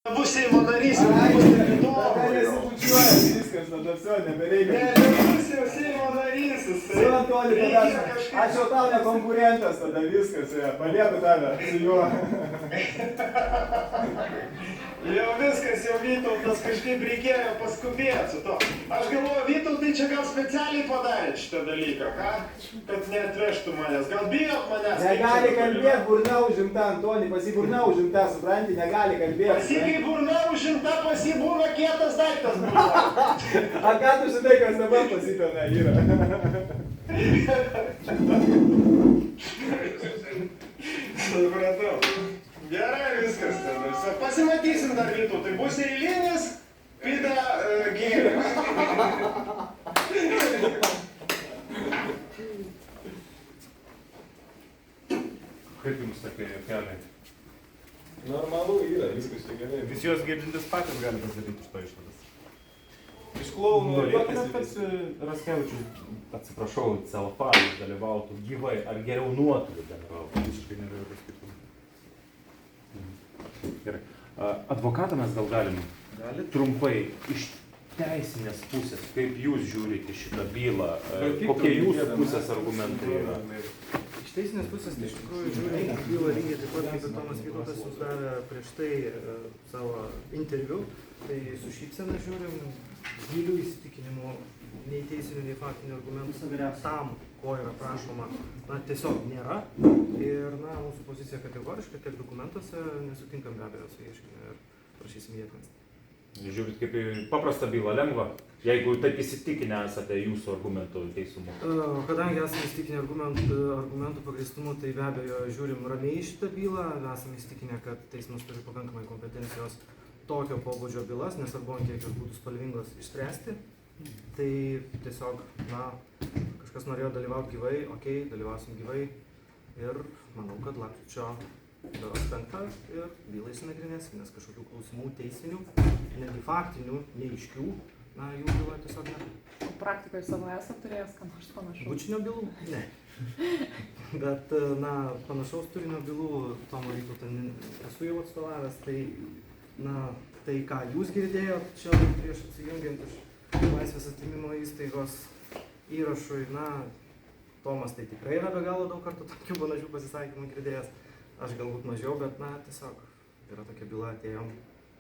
Bus Seimo narys, bus neįdomu. Nesibučiuoja, viskas, tada все, nebereikia. Nebus jau Seimo narys. Su Antoni, tada aš jau tau ne konkurentas, tada viskas, palieku tave su juo. Jau viskas, jau Vytautas kažkaip reikėjo paskubėti su to. Aš galvoju, Vytautai čia gal specialiai padarė šitą dalyką, ką? Kad neatvežtų manęs. Gal bijot manęs? Negali kalbėti, burna užimta, Antoni, pasi burna užimta, supranti, negali kalbėti. Pasi kai burna užimta, pasi būna kietas daiktas burna. A ką tu žinai, kas dabar pasipilna yra? Supratau. Gerai, viskas tada. Pasimatysim dar Vytautai. Bus eilinis pida gėrimas. Kaip jums tokie juokeliai? Normalu yra, viskas čia gerai. Visi jos girdintis patys gali pasidaryti iš to išvadas. Iš klounų Norėtumėt, kad Raskevičius, atsiprašau, Celfaris dalyvautų gyvai, ar geriau nuotoliu dalyvautų? Visiškai negaliu pasakyti. Gerai. Advokatą mes gal galim trumpai iš teisinės pusės, kaip jūs žiūrite šitą bylą, kokie jūsų pusės argumentai yra? Iš teisinės pusės, tai iš tikrųjų žiūrint bylą lygiai taip pat, kaip ir Tomas Vytautas jums davė prieš tai savo interviu, tai su šypsena žiūrim, gilių įsitikinimų, nei teisinių, nei faktinių argumentų tam, ko yra prašoma, na, tiesiog nėra. Ir, na, mūsų pozicija kategoriška, tiek dokumentuose nesutinkam be abejo su ieškiniu ir prašysim jį atmesti. Žiūrit kaip į paprastą bylą, lengva, jeigu taip įsitikinę esate jūsų argumentų teisumu. Kadangi esame įsitikinę argumentų pagrįstumu, tai be abejo žiūrim ramiai į šitą bylą, esame įsitikinę, kad teismas turi pakankamai kompetencijos tokio pobūdžio bylas, nesvarbu, kiek jos būtų spalvingos, išspręsti. Tai tiesiog, na, kažkas norėjo dalyvauti gyvai, okei, dalyvausim gyvai ir manau, kad lapkričio 5 ir bylą įsinagrinėsim, nes kažkokių klausimų teisinių, netgi faktinių, neaiškių, na, jų byloje tiesiog nėra. Praktikoje savo esat turėjęs ką nors panašaus? Bučinio bylų? Ne. Bet, na, panašaus turinio bylų Tomo Vytauto esu jau atstovavęs, tai, na, tai ką jūs girdėjot čia prieš atsijungiant iš laisvės atėmimo įstaigos įrašui, na, Tomas tai tikrai yra be galo daug kartų tokių panašių pasisakymų girdėjęs. Aš galbūt mažiau, bet, na, tiesiog yra tokia byla, atėjom.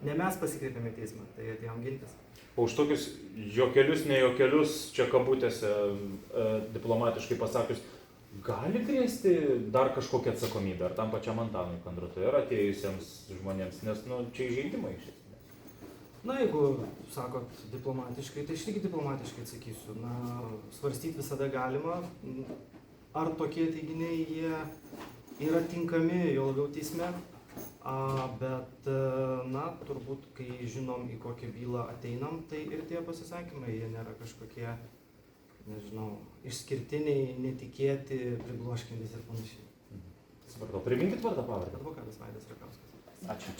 Ne mes pasikreipėme į teismą, tai atėjom gintis. O už tokius juokelius, ne juokelius, čia kabutėse diplomatiškai pasakius, gali grėsti dar kažkokią atsakomybę, ar tam pačiam Antanui Kandratui, ar atėjusiems žmonėms, nes, nu, čia įžeidimai iš esmės. Na, jeigu sakot diplomatiškai, tai aš irgi diplomatiškai atsakysiu. Na, svarstyti visada galima, ar tokie teiginiai jie yra tinkami, jau labiau teisme, bet, na, turbūt, kai žinom, į kokią bylą ateinam, tai ir tie pasisakymai, jie nėra kažkokie, nežinau, išskirtiniai, netikėti, pribloškiantys ir panašiai. Supratau, priminkit vardą pavardę. Advokatas Vaidas Rakauskas. Ačiū.